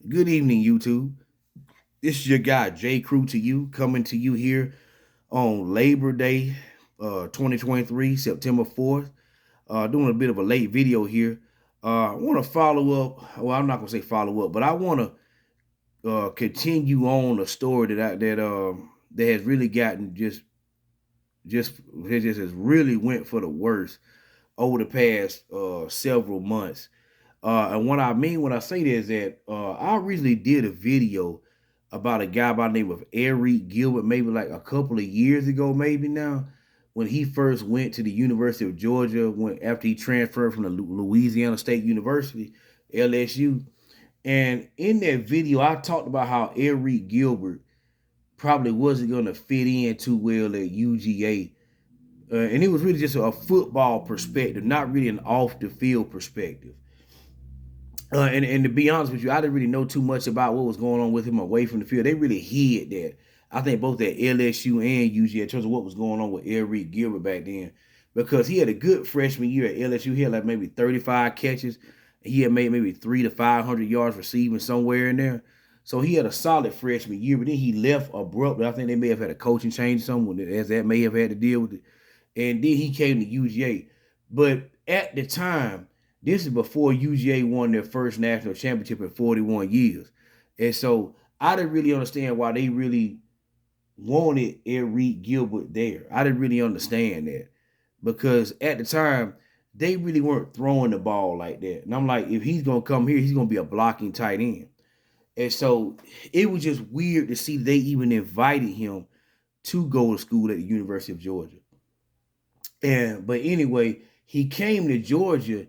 Good evening, YouTube. This is your guy, J. Crew to you, coming to you here on Labor Day 2023, September 4th. Doing a bit of a late video here. I want to follow up. Well, I'm not going to say follow up, but I want to continue on a story that has really gotten just has really went for the worst over the past several months. And what I mean when I say that is that I recently did a video about a guy by the name of Arik Gilbert, maybe like a couple of years ago, maybe now, when he first went to the University of Georgia, when after he transferred from the Louisiana State University, LSU. And in that video, I talked about how Arik Gilbert probably wasn't going to fit in too well at UGA. And it was really just a football perspective, not really an off the field perspective. And to be honest with you, I didn't really know too much about what was going on with him away from the field. They really hid that. I think both at LSU and UGA in terms of what was going on with Arik Gilbert back then, because he had a good freshman year at LSU. He had like maybe 35 catches. He had made maybe 300 to 500 yards receiving somewhere in there. So he had a solid freshman year, but then he left abruptly. I think they may have had a coaching change somewhere, as that may have had to deal with it. And then he came to UGA. But at the time, this is before UGA won their first national championship in 41 years. And so I didn't really understand why they really wanted Arik Gilbert there. I didn't really understand that because at the time, they really weren't throwing the ball like that. And I'm like, if he's going to come here, he's going to be a blocking tight end. And so it was just weird to see they even invited him to go to school at the University of Georgia. But anyway, he came to Georgia,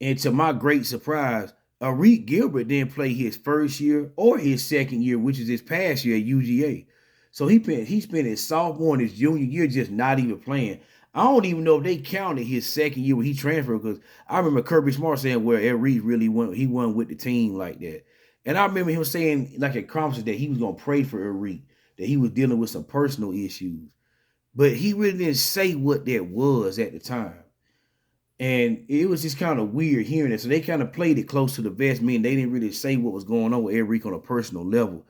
and to my great surprise, Arik Gilbert didn't play his first year or his second year, which is his past year at UGA. So he spent his sophomore and his junior year just not even playing. I don't even know if they counted his second year when he transferred, because I remember Kirby Smart saying where Arik really went, he won with the team like that. And I remember him saying like at conferences that he was gonna pray for Arik, that he was dealing with some personal issues. But he really didn't say what that was at the time. And it was just kind of weird hearing it. So they kind of played it close to the vest, meaning they didn't really say what was going on with Eric on a personal level.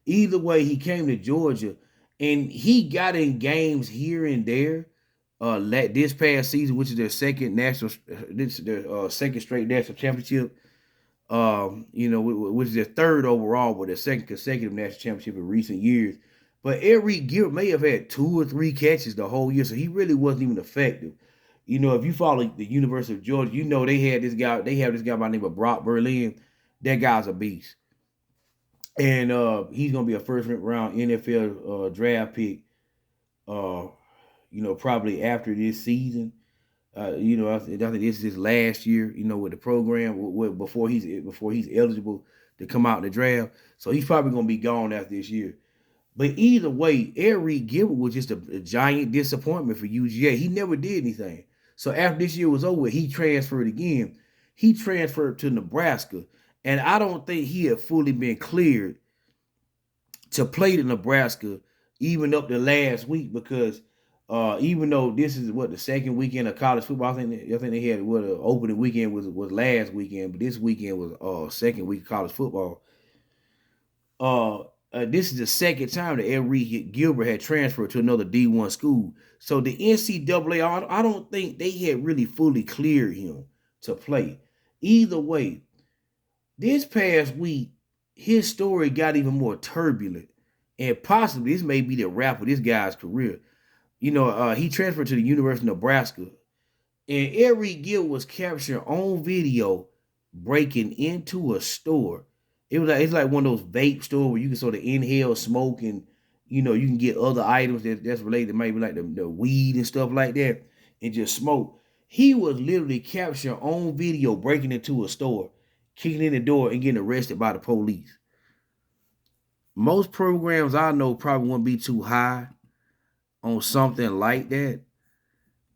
Either way, he came to Georgia and he got in games here and there. This past season, which is their second second straight national championship. Which is their third overall, but their second consecutive national championship in recent years. But Arik Gilbert may have had 2 or 3 catches the whole year, so he really wasn't even effective. If you follow the University of Georgia, they had this guy. They have this guy by the name of Brock Berlin. That guy's a beast, and he's gonna be a first round NFL draft pick. Probably after this season. I think this is his last year. With the program, before he's eligible to come out in the draft. So he's probably gonna be gone after this year. But either way, Arik Gilbert was just a giant disappointment for UGA. He never did anything. So after this year was over, he transferred again. He transferred to Nebraska. And I don't think he had fully been cleared to play to Nebraska even up to last week, because even though this is the second weekend of college football, I think they had the opening weekend was last weekend, but this weekend was second week of college football. This is the second time that Arik Gilbert had transferred to another D1 school. So the NCAA, I don't think they had really fully cleared him to play. Either way, this past week, his story got even more turbulent. And possibly this may be the wrap of this guy's career. He transferred to the University of Nebraska. And Arik Gilbert was captured on video breaking into a store. It's like one of those vape stores where you can sort of inhale smoke, and you can get other items that's related to maybe like the weed and stuff like that, and just smoke. He was literally captured on video breaking into a store, kicking in the door, and getting arrested by the police. Most programs I know probably wouldn't be too high on something like that.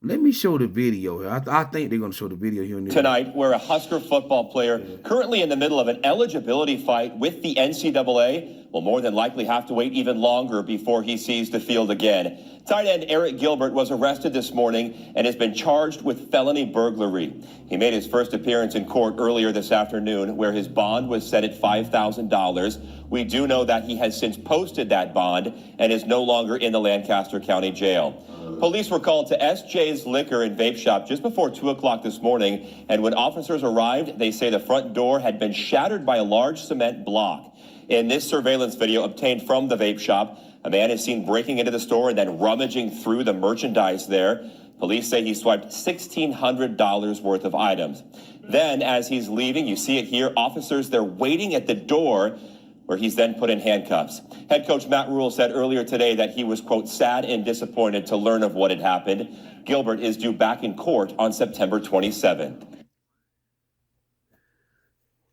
Let me show the video here. I think they're going to show the video here in this tonight, where a Husker football player currently in the middle of an eligibility fight with the NCAA will more than likely have to wait even longer before he sees the field again. Tight end Arik Gilbert was arrested this morning and has been charged with felony burglary. He made his first appearance in court earlier this afternoon, where his bond was set at $5,000. We do know that he has since posted that bond and is no longer in the Lancaster County Jail. Police were called to SJ's Liquor and Vape Shop just before 2 o'clock this morning, and when officers arrived, they say the front door had been shattered by a large cement block. In this surveillance video obtained from the vape shop, a man is seen breaking into the store and then rummaging through the merchandise there. Police say he swiped $1,600 worth of items. Then, as he's leaving, you see it here, officers, they're waiting at the door, where he's then put in handcuffs. Head coach Matt Rule said earlier today that he was, quote, sad and disappointed to learn of what had happened. Gilbert is due back in court on September 27th.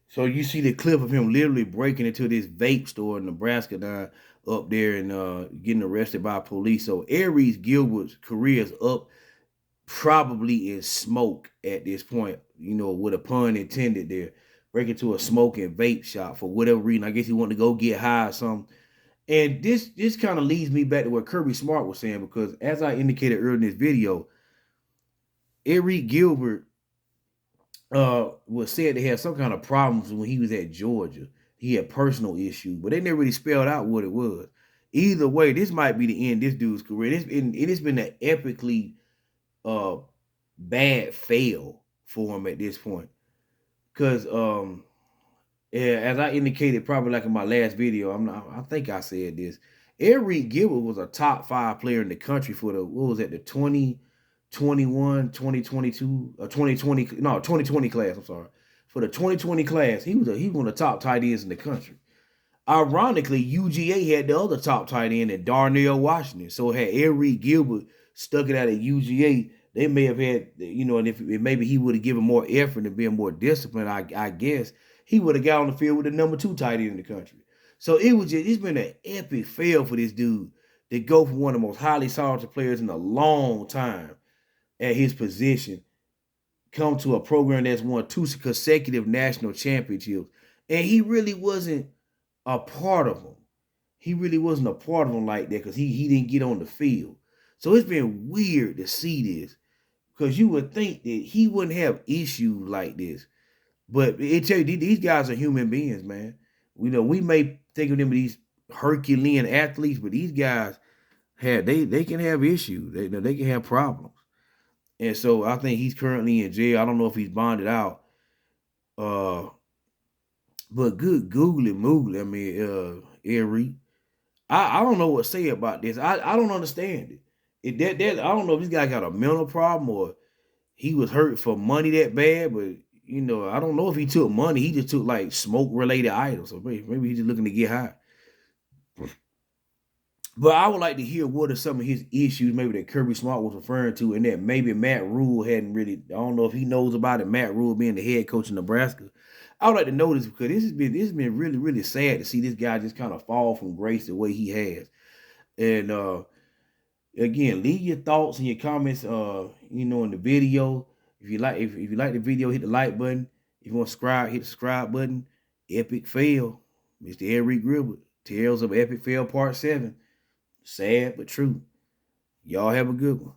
So you see the clip of him literally breaking into this vape store in Nebraska down up there and getting arrested by police. So Arik Gilbert's career is up, probably in smoke at this point, you know, with a pun intended there. Break into a smoking vape shop for whatever reason. I guess he wanted to go get high or something. And this kind of leads me back to what Kirby Smart was saying, because as I indicated earlier in this video, Arik Gilbert was said to have some kind of problems when he was at Georgia. He had personal issues, but they never really spelled out what it was. Either way, this might be the end of this dude's career. It has been an epically bad fail for him at this point. Because yeah, as I indicated probably like in my last video, I think I said this. Arik Gilbert was a top 5 player in the country for the, what was that, the 2021, 2022, 2020 class, I'm sorry. For the 2020 class, he was one of the top tight ends in the country. Ironically, UGA had the other top tight end in Darnell Washington. So had Arik Gilbert stuck it out at UGA, they may have had, you know, and if maybe he would have given more effort and been more disciplined, I guess, he would have got on the field with the number 2 tight end in the country. So it's been an epic fail for this dude to go from one of the most highly sought players in a long time at his position, come to a program that's won 2 consecutive national championships, and he really wasn't a part of them. He really wasn't a part of them like that because he didn't get on the field. So it's been weird to see this, because you would think that he wouldn't have issues like this. But it tell you, these guys are human beings, man. We know we may think of them as these Herculean athletes, but these guys they can have issues. They can have problems. And so I think he's currently in jail. I don't know if he's bonded out. But good googly moogly. I mean, Arik. I don't know what to say about this. I don't understand it. I don't know if this guy got a mental problem or he was hurt for money that bad, but you know, I don't know if he took money. He just took like smoke related items. So maybe he's just looking to get high. But I would like to hear what are some of his issues, maybe that Kirby Smart was referring to, and that maybe Matt Rule hadn't really, I don't know if he knows about it, Matt Rule being the head coach in Nebraska. I would like to know this, because this has been really, really sad to see this guy just kind of fall from grace the way he has. And again, leave your thoughts and your comments you know, in the video. If you like the video, hit the like button. If you want to subscribe, hit the subscribe button. Epic fail. Mr. Arik Gilbert. Tales of Epic Fail Part 7. Sad but true. Y'all have a good one.